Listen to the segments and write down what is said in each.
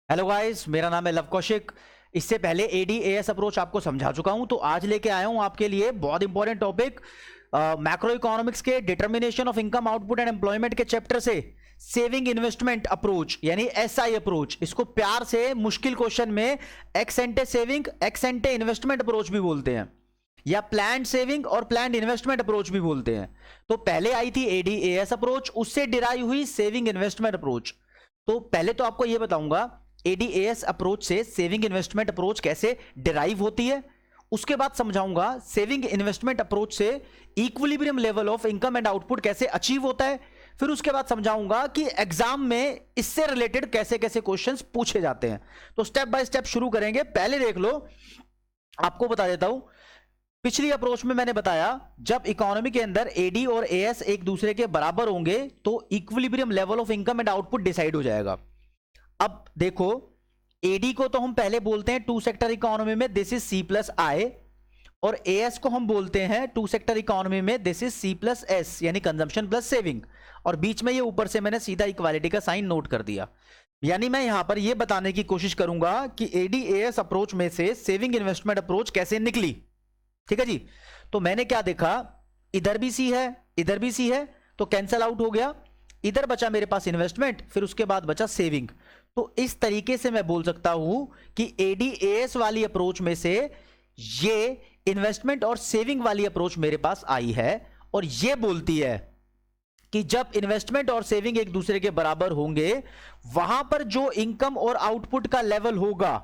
Hello guys, मेरा नाम है लव कौशिक। इससे पहले एडीएएस अप्रोच आपको समझा चुका हूं, तो आज लेके आया हूं आपके लिए बहुत इंपॉर्टेंट टॉपिक मैक्रो इकोनॉमिक्स के determination of income output and employment के चैप्टर से सेविंग इन्वेस्टमेंट अप्रोच यानी एसआई अप्रोच। इसको प्यार से मुश्किल क्वेश्चन में x एंटे saving x एंटे investment approach भी बोलते हैं, या प्लान्ड सेविंग और प्लान्ड इन्वेस्टमेंट अप्रोच भी बोलते हैं। तो पहले आई थी एडीएएस अप्रोच, उससे डिराइव हुई सेविंग इन्वेस्टमेंट अप्रोच। तो पहले तो आपको यह बताऊंगा एडीएएस अप्रोच से सेविंग इन्वेस्टमेंट अप्रोच कैसे डिराइव होती है। उसके बाद समझाऊंगा सेविंग इन्वेस्टमेंट अप्रोच से equilibrium level of income and output कैसे अचीव होता है। फिर उसके बाद समझाऊंगा कि एग्जाम में इससे रिलेटेड कैसे कैसे क्वेश्चंस पूछे जाते हैं। तो स्टेप बाय स्टेप शुरू करेंगे। पहले देख लो, आपको बता देता हूं, पिछली अप्रोच में मैंने बताया जब इकोनॉमी के अंदर एडी और एएस एक दूसरे के बराबर होंगे तो equilibrium level of income and output decide हो जाएगा। अब देखो, एडी को तो हम पहले बोलते हैं टू सेक्टर इकोनॉमी में this is C plus I, और एएस को हम बोलते हैं टू सेक्टर इकोनॉमी में this is C plus S यानी कंजम्पशन प्लस सेविंग। और बीच में ये ऊपर से मैंने सीधा इक्वालिटी का साइन नोट कर दिया। यानी मैं यहां पर ये बताने की कोशिश करूंगा कि एडी एएस अप्रोच में से सेविंग इन्वेस्टमेंट अप्रोच कैसे निकली। ठीक है जी। तो मैंने क्या देखा, इधर भी सी है इधर भी सी है, तो कैंसल आउट हो गया। इधर बचा मेरे पास इन्वेस्टमेंट, फिर उसके बाद बचा सेविंग। तो इस तरीके से मैं बोल सकता हूं कि एडीएएस वाली अप्रोच में से ये इन्वेस्टमेंट और सेविंग वाली अप्रोच मेरे पास आई है, और ये बोलती है कि जब इन्वेस्टमेंट और सेविंग एक दूसरे के बराबर होंगे वहां पर जो इनकम और आउटपुट का लेवल होगा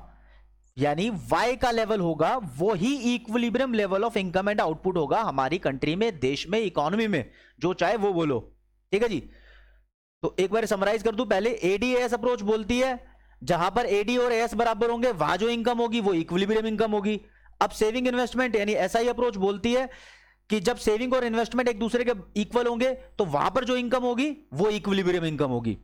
यानी वाई का लेवल होगा, वो ही equilibrium level of income and output होगा हमारी कंट्री में, देश में, इकोनॉमी में, जो चाहे वो बोलो। ठीक है जी। तो एक बार समराइज कर दूं, पहले एडीएएस अप्रोच बोलती है जहां पर एडी और एस बराबर होंगे वहां जो इनकम होगी वो इक्विलिब्रियम इनकम होगी। अब सेविंग इन्वेस्टमेंट यानी एसआई अप्रोच बोलती है कि जब सेविंग और इन्वेस्टमेंट एक दूसरे के इक्वल होंगे तो वहां पर जो इनकम होगी वो इक्विलिब्रियम इनकम होगी।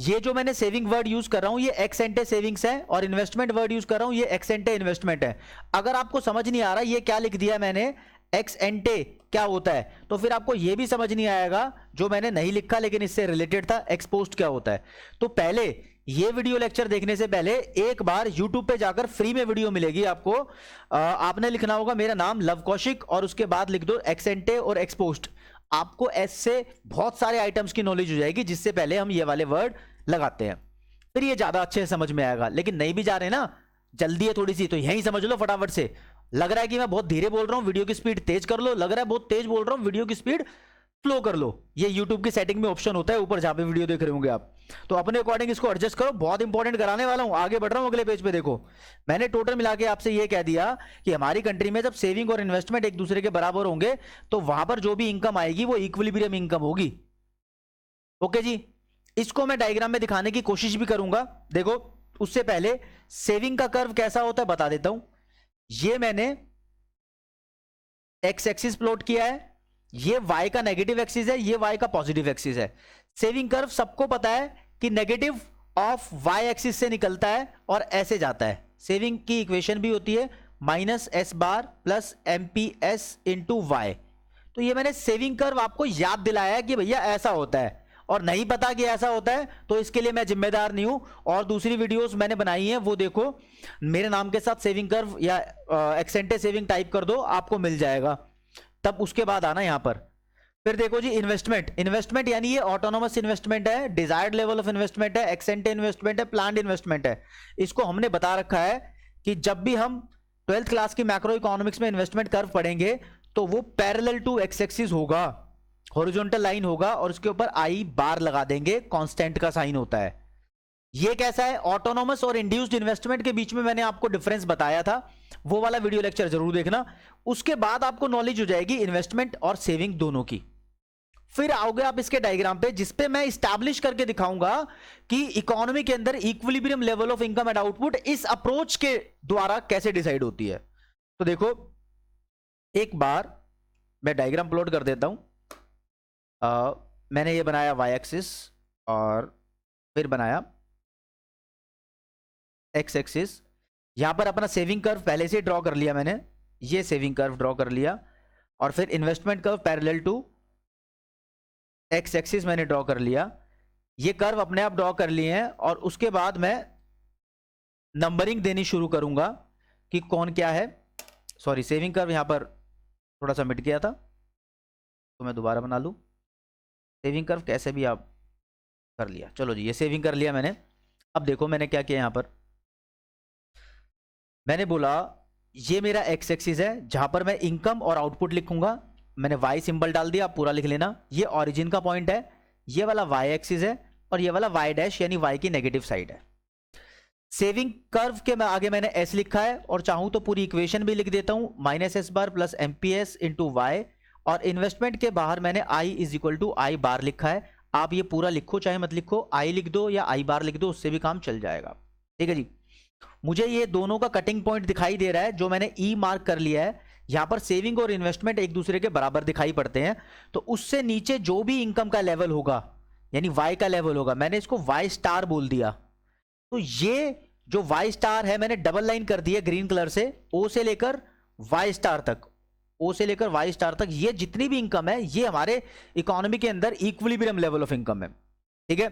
ये जो मैंने सेविंग वर्ड यूज कर रहा हूं ये एक्स एंटे सेविंग्स है, और इन्वेस्टमेंट वर्ड यूज कर रहा हूं ये एक्स एंटे इन्वेस्टमेंट है। अगर आपको समझ नहीं आ रहा ये क्या लिख दिया मैंने, एक्स एंटे क्या होता है, तो फिर आपको यह भी समझ नहीं आएगा जो मैंने नहीं लिखा लेकिन इससे रिलेटेड था, एक्सपोस्ट क्या होता है। तो पहले ये वीडियो लेक्चर देखने से पहले एक बार YouTube पे जाकर फ्री में वीडियो मिलेगी आपको। आपने लिखना होगा मेरा नाम लव कौशिक और उसके बाद लिख दो एक्सेंटे और एक्सपोस्ट। आपको ऐसे बहुत सारे आइटम्स की नॉलेज हो जाएगी जिससे पहले हम ये वाले वर्ड लगाते हैं, फिर ये ज्यादा अच्छे से समझ में आएगा। लेकिन नहीं भी जा रहे ना, जल्दी है थोड़ी सी, तो यहीं समझ लो फटाफट से। लग रहा है कि मैं बहुत धीरे बोल रहा हूं, वीडियो की स्पीड तेज कर लो। लग रहा है बहुत तेज बोल रहा हूं, वीडियो की स्पीड स्लो कर लो। ये YouTube की सेटिंग में ऑप्शन होता है ऊपर जहां पे वीडियो देख रहे होंगे आप, तो अपने अकॉर्डिंग इसको एडजस्ट करो। बहुत इंपॉर्टेंट कराने वाला हूं, आगे बढ़ रहा हूं। अगले पेज पे देखो, मैंने टोटल मिला के आपसे ये कह दिया कि हमारी कंट्री में जब सेविंग और इन्वेस्टमेंट एक दूसरे के बराबर होंगे तो वहां पर जो भी इनकम आएगी वो इक्विलिब्रियम इनकम होगी। ओके जी। इसको मैं डायग्राम में दिखाने की कोशिश भी करूंगा। देखो, उससे पहले सेविंग का कर्व कैसा होता है बता देता हूं। ये मैंने एक्स एक्सिस प्लॉट किया है, ये y का नेगेटिव एक्सिस है, ये y का पॉजिटिव एक्सिस है। सेविंग कर्व सबको पता है कि नेगेटिव ऑफ y एक्सिस से निकलता है और ऐसे जाता है। सेविंग की इक्वेशन भी होती है minus S bar plus M P S into Y. तो ये मैंने सेविंग कर्व आपको याद दिलाया कि भैया ऐसा होता है, और नहीं पता कि ऐसा होता है तो इसके लिए मैं जिम्मेदार नहीं हूं। और दूसरी वीडियोस मैंने बनाई हैं वो देखो, मेरे नाम के साथ सेविंग कर्व या एक्सेंटे सेविंग टाइप कर दो, आपको मिल जाएगा। तब उसके बाद आना यहां पर। फिर देखो जी, इन्वेस्टमेंट यानी ये ऑटोनोमस इन्वेस्टमेंट है, डिजायर्ड लेवल ऑफ इन्वेस्टमेंट है, एक्सेंटे इन्वेस्टमेंट है, प्लान्ड इन्वेस्टमेंट है। इसको हमने बता रखा है कि जब भी हम 12th क्लास की मैक्रो इकोनॉमिक्स में इन्वेस्टमेंट कर्व पढ़ेंगे तो वो पैरेलल टू एक्स एक्सिस होगा, हॉरिजॉन्टल लाइन होगा, और उसके ऊपर आई बार लगा देंगे, कांस्टेंट का साइन होता है। ये कैसा है, ऑटोनोमस और इंड्यूस्ड इन्वेस्टमेंट के बीच में मैंने आपको डिफरेंस बताया था, वो वाला वीडियो लेक्चर जरूर देखना। उसके बाद आपको नॉलेज हो जाएगी इन्वेस्टमेंट और सेविंग दोनों की। फिर आओगे आप इसके डायग्राम पे जिसपे मैं स्टैब्लिश करके दिखाऊंगा कि इकोनॉमी के अंदर equilibrium level of income and output इस अप्रोच के द्वारा कैसे डिसाइड होती है। तो देखो, एक बार मैं डायग्राम प्लॉट कर देता हूं। मैंने ये बनाया वाई एक्सिस और फिर बनाया एक्स एक्सिस। यहां पर अपना सेविंग कर्व पहले से ड्रॉ कर लिया मैंने, ये सेविंग कर्व ड्रॉ कर लिया, और फिर investment curve parallel to X axis मैंने ड्रॉ कर लिया। ये कर्व अपने आप ड्रॉ कर लिए हैं, और उसके बाद मैं नंबरिंग देनी शुरू करूंगा कि कौन क्या है। सॉरी, सेविंग कर्व यहां पर थोड़ा सा मिट गया था, तो मैं दोबारा बना लूं। सेविंग कर्व कैसे भी आप कर लिया, चलो जी, ये सेविंग कर लिया मैंने। अब देखो मैंने क्या किया, यहां पर मैंने बोला ये मेरा एक्स एक्सिस है जहां पर मैं इनकम और आउटपुट लिखूंगा। मैंने वाई सिंबल डाल दिया, आप पूरा लिख लेना। ये ओरिजिन का पॉइंट है, ये वाला वाई एक्सिस है, और ये वाला वाई डैश यानी वाई की नेगेटिव साइड है। सेविंग कर्व के आगे मैंने एस लिखा है, और चाहूं तो पूरी इक्वेशन भी लिख देता हूं, minus S bar plus MPS into Y. और इन्वेस्टमेंट के बाहर मैंने आई इज इक्वल टू आई बार लिखा है। आप ये पूरा लिखो चाहे मत लिखो, आई लिख दो या आई बार लिख दो, उससे भी काम चल जाएगा। ठीक है जी। मुझे ये दोनों का कटिंग पॉइंट दिखाई दे रहा है, जो मैंने ई मार्क कर लिया है। यहां पर सेविंग और इन्वेस्टमेंट एक दूसरे के बराबर दिखाई पड़ते हैं, तो उससे नीचे जो भी इनकम का लेवल होगा यानी वाई का लेवल होगा, मैंने इसको वाई स्टार बोल दिया। तो ये जो वाई स्टार है मैंने डबल लाइन कर दी है ग्रीन कलर से, ओ से लेकर वाई स्टार तक, ओ से लेकर वाई स्टार तक। ये जितनी भी इनकम है ये हमारे इकोनॉमी के अंदर इक्विलिब्रियम लेवल ऑफ इनकम है। ठीक है,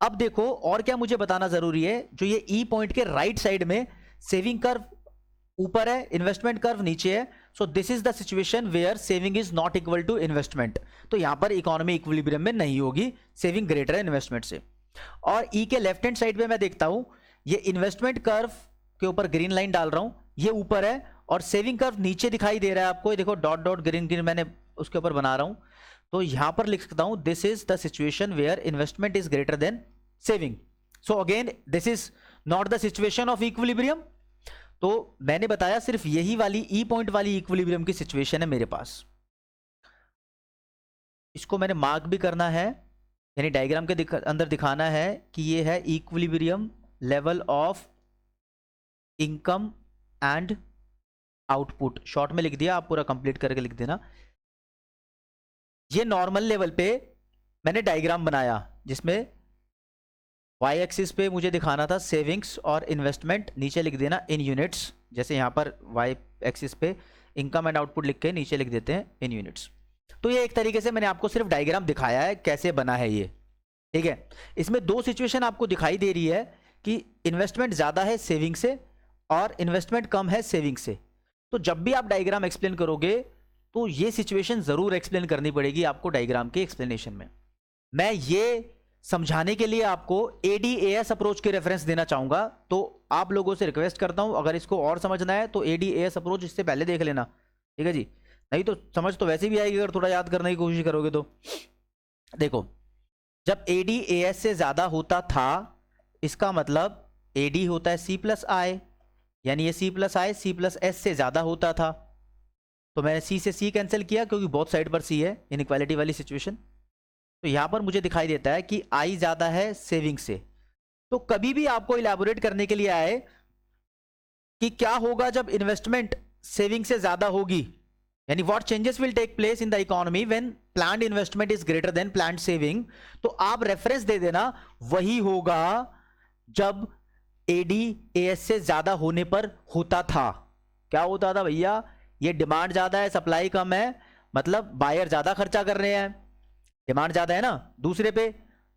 अब देखो और क्या मुझे बताना जरूरी है। जो ये ई पॉइंट के राइट साइड में सेविंग कर्व ऊपर है, इन्वेस्टमेंट कर्व नीचे है। So this is the situation where saving is not equal to investment. तो यहां पर इकोनॉमी इक्विलिब्रियम में नहीं होगी, सेविंग ग्रेटर है इन्वेस्टमेंट से। और ई के लेफ्ट हैंड साइड पे मैं देखता हूं ये इन्वेस्टमेंट कर्व के ऊपर ग्रीन लाइन डाल रहा हूं, ये ऊपर है, और सेविंग कर्व नीचे दिखाई दे रहा है आपको। देखो डॉट डॉट ग्रीन ग्रीन मैंने उसके ऊपर बना रहा हूं। तो यहां पर लिख सकता हूं this is the situation where investment is greater than saving. So again this is not the situation of equilibrium. तो मैंने बताया सिर्फ यही वाली ई पॉइंट वाली इक्विलिब्रियम की सिचुएशन है मेरे पास। इसको मैंने मार्क भी करना है, यानी डायग्राम के अंदर दिखाना है कि ये है equilibrium level of income and output. Short में लिख दिया, आप पूरा कंप्लीट करके लिख देना। ये नॉर्मल लेवल पे मैंने डायग्राम बनाया जिसमें वाई एक्सिस पे मुझे दिखाना था सेविंग्स और इन्वेस्टमेंट, नीचे लिख देना इन यूनिट्स। जैसे यहाँ पर वाई एक्सिस पे इनकम एंड आउटपुट लिख के नीचे लिख देते हैं इन यूनिट्स। तो ये एक तरीके से मैंने आपको सिर्फ डायग्राम दिखाया है कैसे बना है ये। ठीक है, इसमें दो सिचुएशन आपको दिखाई दे रही है कि इन्वेस्टमेंट ज़्यादा है सेविंग से और इन्वेस्टमेंट कम है सेविंग से। तो जब भी आप डायग्राम एक्सप्लेन करोगे तो ये सिचुएशन ज़रूर एक्सप्लेन करनी पड़ेगी आपको डायग्राम के एक्सप्लेनेशन में। मैं ये समझाने के लिए आपको ADAS अप्रोच के रेफरेंस देना चाहूंगा, तो आप लोगों से रिक्वेस्ट करता हूं अगर इसको और समझना है तो ADAS अप्रोच इससे पहले देख लेना। ठीक है जी, नहीं तो समझ तो वैसे भी आएगी अगर थोड़ा याद करने की कोशिश करोगे तो। देखो, जब ADAS से ज्यादा होता था इसका मतलब AD होता है C प्लस I, यानी ये C plus I C plus S से ज्यादा होता था। तो मैंने C से C कैंसिल किया क्योंकि बोथ साइड पर C है, इनइक्वालिटी वाली सिचुएशन। तो यहां पर मुझे दिखाई देता है कि आई ज्यादा है सेविंग से। तो कभी भी आपको इलैबोरेट करने के लिए आए कि क्या होगा जब इन्वेस्टमेंट सेविंग से ज्यादा होगी, यानी what changes will take place in the economy when planned investment is greater than planned saving, तो आप रेफरेंस दे देना वही होगा जब ADAS से ज्यादा होने पर होता था। क्या होता था भैया, ये डिमांड ज्यादा है सप्लाई कम है, मतलब बायर ज्यादा खर्चा कर रहे हैं, डिमांड ज्यादा है ना दूसरे पे,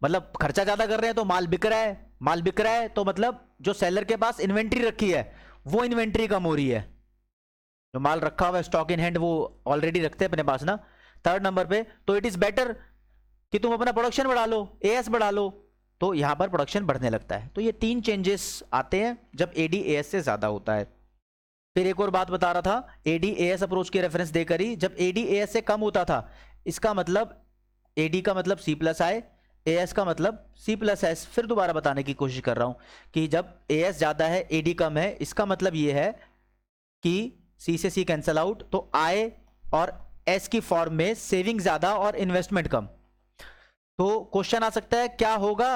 मतलब खर्चा ज्यादा कर रहे हैं तो माल बिक रहा है, माल बिक रहा है तो मतलब जो सेलर के पास इन्वेंट्री रखी है वो इन्वेंट्री कम हो रही है। जो माल रखा हुआ है स्टॉक इन हैंड वो ऑलरेडी रखते हैं अपने पास ना। थर्ड नंबर पे तो इट इज बेटर कि तुम अपना प्रोडक्शन बढ़ा लो, AS बढ़ा लो, तो यहां पर प्रोडक्शन बढ़ने लगता है। तो ये तीन चेंजेस आते हैं जब ADAS से ज्यादा होता है। फिर एक और बात बता रहा था ADAS अप्रोच के रेफरेंस देकर ही, जब ADAS से कम होता था इसका मतलब AD का मतलब C प्लस I, AS का मतलब C प्लस S। फिर दोबारा बताने की कोशिश कर रहा हूं कि जब AS ज्यादा है AD कम है, इसका मतलब ये है कि C से C कैंसल आउट, तो I और S की फॉर्म में सेविंग ज्यादा और इन्वेस्टमेंट कम। तो क्वेश्चन आ सकता है क्या होगा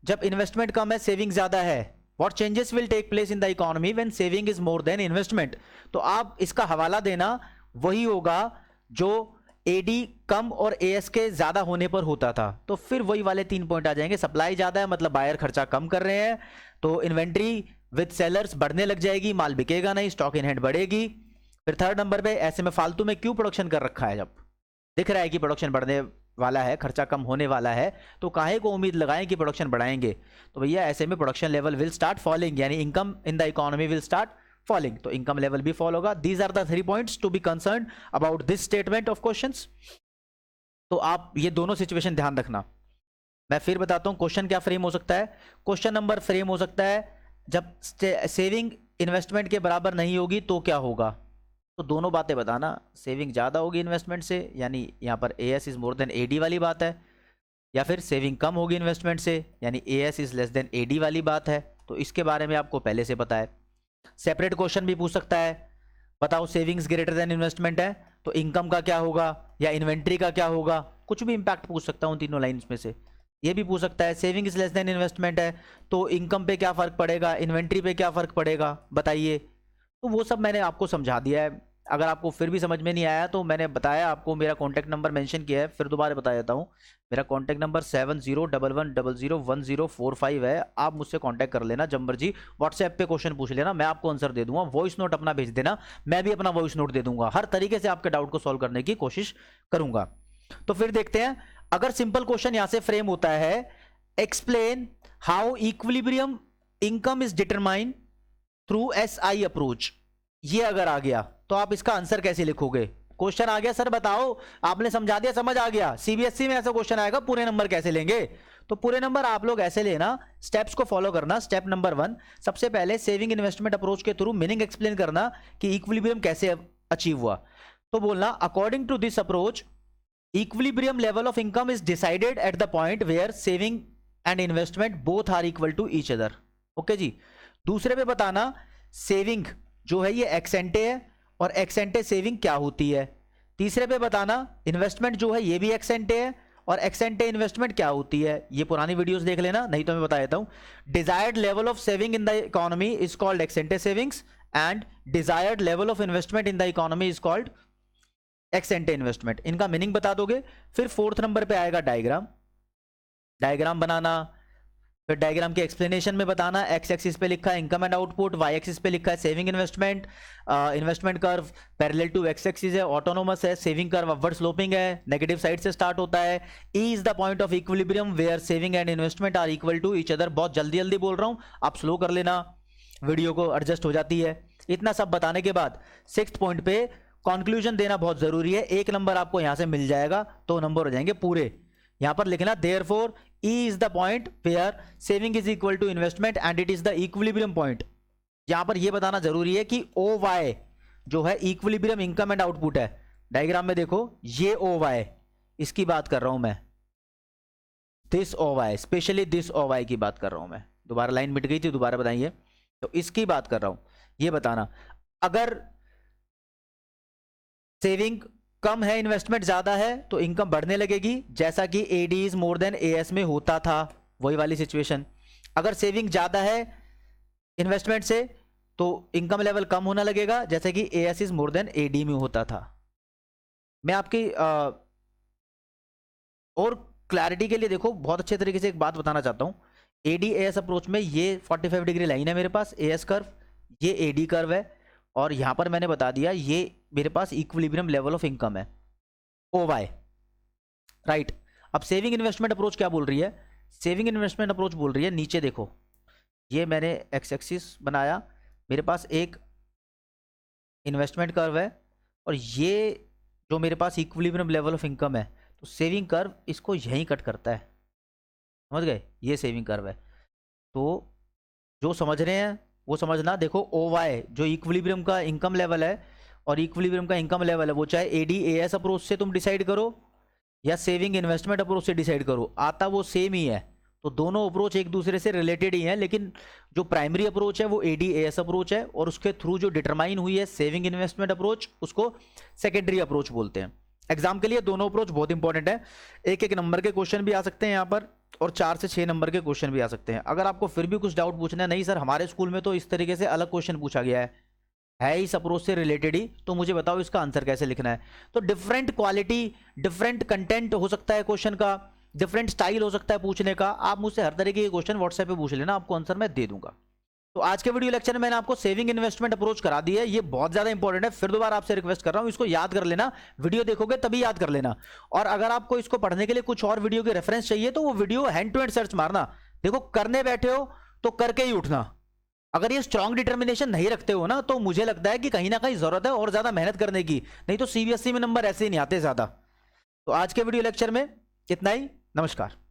जब इन्वेस्टमेंट कम है सेविंग ज्यादा है, what changes will take place in the economy when saving is more than investment. तो आप इसका हवाला देना वही होगा जो AD कम और AS के ज्यादा होने पर होता था। तो फिर वही वाले 3 पॉइंट आ जाएंगे, सप्लाई ज्यादा है मतलब बायर खर्चा कम कर रहे हैं, तो इन्वेंट्री विद सेलर्स बढ़ने लग जाएगी, माल बिकेगा नहीं, स्टॉक इन हैंड बढ़ेगी। फिर थर्ड नंबर पे ऐसे में फालतू में क्यों प्रोडक्शन कर रखा है, जब दिख रहा है कि प्रोडक्शन बढ़ने वाला है, खर्चा कम होने वाला है, तो काहे को उम्मीद लगाएं कि प्रोडक्शन बढ़ाएंगे। तो भैया ऐसे में production level will start falling, यानी income in the economy will start falling, तो इनकम लेवल भी फॉल होगा। These are the 3 points to be concern about this statement of questions. तो आप ये दोनों सिचुएशन ध्यान रखना। मैं फिर बताता हूं क्वेश्चन क्या फ्रेम हो सकता है। क्वेश्चन नंबर फ्रेम हो सकता है जब सेविंग इन्वेस्टमेंट के बराबर नहीं होगी तो क्या होगा। तो दोनों बातें बताना, सेविंग ज़्यादा होगी इन्वेस्टमेंट से, यानी यहाँ पर AS is more than AD वाली बात है, या फिर सेविंग कम होगी इन्वेस्टमेंट से, यानी AS is less than AD वाली बात है। तो इसके बारे में आपको पहले से पता है। सेपरेट क्वेश्चन भी पूछ सकता है, बताओ सेविंग्स ग्रेटर देन इन्वेस्टमेंट है तो इनकम का क्या होगा या इन्वेंट्री का क्या होगा, कुछ भी इंपैक्ट पूछ सकता हूँ तीनों लाइन्स में से। ये भी पूछ सकता है saving is less than investment है तो इनकम पे क्या फ़र्क पड़ेगा, इन्वेंट्री पे क्या फ़र्क पड़ेगा, बताइए। तो वो सब मैंने आपको समझा दिया है। अगर आपको फिर भी समझ में नहीं आया तो मैंने बताया आपको, मेरा कॉन्टैक्ट नंबर मेंशन किया है, फिर दोबारा बता देता हूँ। मेरा कॉन्टैक्ट नंबर 7011001045 है। आप मुझसे कॉन्टैक्ट कर लेना जब मर्जी, व्हाट्सएप पे क्वेश्चन पूछ लेना, मैं आपको आंसर दे दूंगा। वॉइस नोट अपना भेज देना, मैं भी अपना वॉइस नोट दे दूंगा। हर तरीके से आपके डाउट को सॉल्व करने की कोशिश करूंगा। तो फिर देखते हैं, अगर सिंपल क्वेश्चन यहां से फ्रेम होता है, explain how equilibrium income is determine through SI approach, ये अगर आ गया तो आप इसका आंसर कैसे लिखोगे। क्वेश्चन आ गया सर बताओ, आपने समझा दिया, समझ आ गया, CBSE में ऐसा क्वेश्चन आएगा, पूरे नंबर कैसे लेंगे। तो पूरे नंबर आप लोग ऐसे लेना, स्टेप्स को फॉलो करना। स्टेप नंबर 1, सबसे पहले सेविंग इन्वेस्टमेंट अप्रोच के थ्रू मीनिंग एक्सप्लेन करना कि इक्विलिब्रियम कैसे अचीव हुआ। तो बोलना according to this approach equilibrium level of income is decided at the point where saving and investment both are equal to each other. Okay जी। दूसरे पे बताना सेविंग जो है ये एक्स एंटे है और एक्स एंटे सेविंग क्या होती है। तीसरे पे बताना इन्वेस्टमेंट जो है ये भी एक्स एंटे है और एक्स एंटे इन्वेस्टमेंट क्या होती है। ये पुरानी वीडियोस देख लेना, नहीं तो मैं बता देता हूं। Desired level of saving in the economy is called x एंटे savings and desired level of investment in the economy is called x एंटे investment. इनका मीनिंग बता दोगे। फिर 4th नंबर पे आएगा डायग्राम, डायग्राम बनाना। फिर डायग्राम के एक्सप्लेनेशन में बताना, एक्स एक्सिस पे लिखा है income and output, Y axis पे लिखा है saving investment, investment curve parallel to X axis है, ऑटोनोमस है, सेविंग कर्व अपवर्ड स्लोपिंग है, नेगेटिव साइड से स्टार्ट होता है। E is the point of equilibrium where saving and investment are equal to each other. बहुत जल्दी जल्दी बोल रहा हूँ, आप स्लो कर लेना, वीडियो को एडजस्ट हो जाती है। इतना सब बताने के बाद 6th पॉइंट पे कंक्लूजन देना बहुत जरूरी है। 1 नंबर आपको यहां से मिल जाएगा, 2 नंबर हो जाएंगे पूरे। यहां पर लिखना therefore E is the point where saving is equal to investment and it is the equilibrium point। यहां पर यह बताना जरूरी है कि OY जो है इक्विलिब्रियम इनकम एंड आउटपुट है। डायग्राम में देखो ये OY, इसकी बात कर रहा हूं मैं, this OY, specially this OY की बात कर रहा हूं मैं। दोबारा लाइन मिट गई थी, दोबारा बताइए। तो इसकी बात कर रहा हूं, ये बताना अगर सेविंग कम है इन्वेस्टमेंट ज्यादा है तो इनकम बढ़ने लगेगी, जैसा कि AD is more then AS में होता था, वही वाली सिचुएशन। अगर सेविंग ज्यादा है इन्वेस्टमेंट से तो इनकम लेवल कम होना लगेगा, जैसे कि AS is more then AD में होता था। मैं आपकी और क्लैरिटी के लिए देखो बहुत अच्छे तरीके से एक बात बताना चाहता हूं। AD AS अप्रोच में ये 45 डिग्री लाइन है मेरे पास, AS कर्व, ये AD कर्व है, और यहां पर मैंने बता दिया ये मेरे पास इक्विलिब्रियम लेवल ऑफ इनकम है OY, राइट। अब सेविंग इन्वेस्टमेंट अप्रोच क्या बोल रही है, सेविंग इन्वेस्टमेंट अप्रोच बोल रही है, नीचे देखो ये मैंने एक्स एक्सिस बनाया, मेरे पास एक इन्वेस्टमेंट कर्व है और ये जो मेरे पास इक्विलिब्रियम लेवल ऑफ इनकम है, तो सेविंग कर्व इसको यहीं कट करता है, समझ गए, ये सेविंग कर्व है। तो जो समझ रहे हैं वो समझना। देखो OY जो इक्विलिब्रियम का इनकम लेवल है और इक्विलिब्रियम का इनकम लेवल है, वो चाहे AD AS अप्रोच से तुम डिसाइड करो या सेविंग इन्वेस्टमेंट अप्रोच से डिसाइड करो, आता वो सेम ही है। तो दोनों अप्रोच एक दूसरे से रिलेटेड ही हैं, लेकिन जो प्राइमरी अप्रोच है वो AD AS अप्रोच है और उसके थ्रू जो डिटरमाइन हुई है सेविंग इन्वेस्टमेंट अप्रोच, उसको सेकेंडरी अप्रोच बोलते हैं। एग्जाम के लिए दोनों अप्रोच बहुत इंपॉर्टेंट है। 1-1 नंबर के क्वेश्चन भी आ सकते हैं यहाँ पर और 4 से 6 नंबर के क्वेश्चन भी आ सकते हैं। अगर आपको फिर भी कुछ डाउट पूछना है, नहीं सर हमारे स्कूल में तो इस तरीके से अलग क्वेश्चन पूछा गया है इस अप्रोच से रिलेटेड ही, तो मुझे बताओ इसका आंसर कैसे लिखना है। तो डिफरेंट क्वालिटी, डिफरेंट कंटेंट हो सकता है क्वेश्चन का, डिफरेंट स्टाइल हो सकता है पूछने का। आप मुझसे हर तरीके के क्वेश्चन व्हाट्सएप पे पूछ लेना, आपको आंसर मैं दे दूंगा। तो आज के वीडियो लेक्चर में मैंने आपको सेविंग इन्वेस्टमेंट अप्रोच करा दी है, ये बहुत ज्यादा इंपॉर्टेंट है। फिर दोबारा आपसे रिक्वेस्ट कर रहा हूं, इसको याद कर लेना, वीडियो देखोगे तभी याद कर लेना। और अगर आपको इसको पढ़ने के लिए कुछ और वीडियो के रेफरेंस चाहिए तो वो video hand to hand search मारना। देखो, करने बैठे हो तो करके ही उठना। अगर ये स्ट्रॉन्ग डिटर्मिनेशन नहीं रखते हो ना, तो मुझे लगता है कि कहीं ना कहीं जरूरत है और ज्यादा मेहनत करने की, नहीं तो सीबीएसई में नंबर ऐसे ही नहीं आते ज्यादा। तो आज के वीडियो लेक्चर में इतना ही। नमस्कार।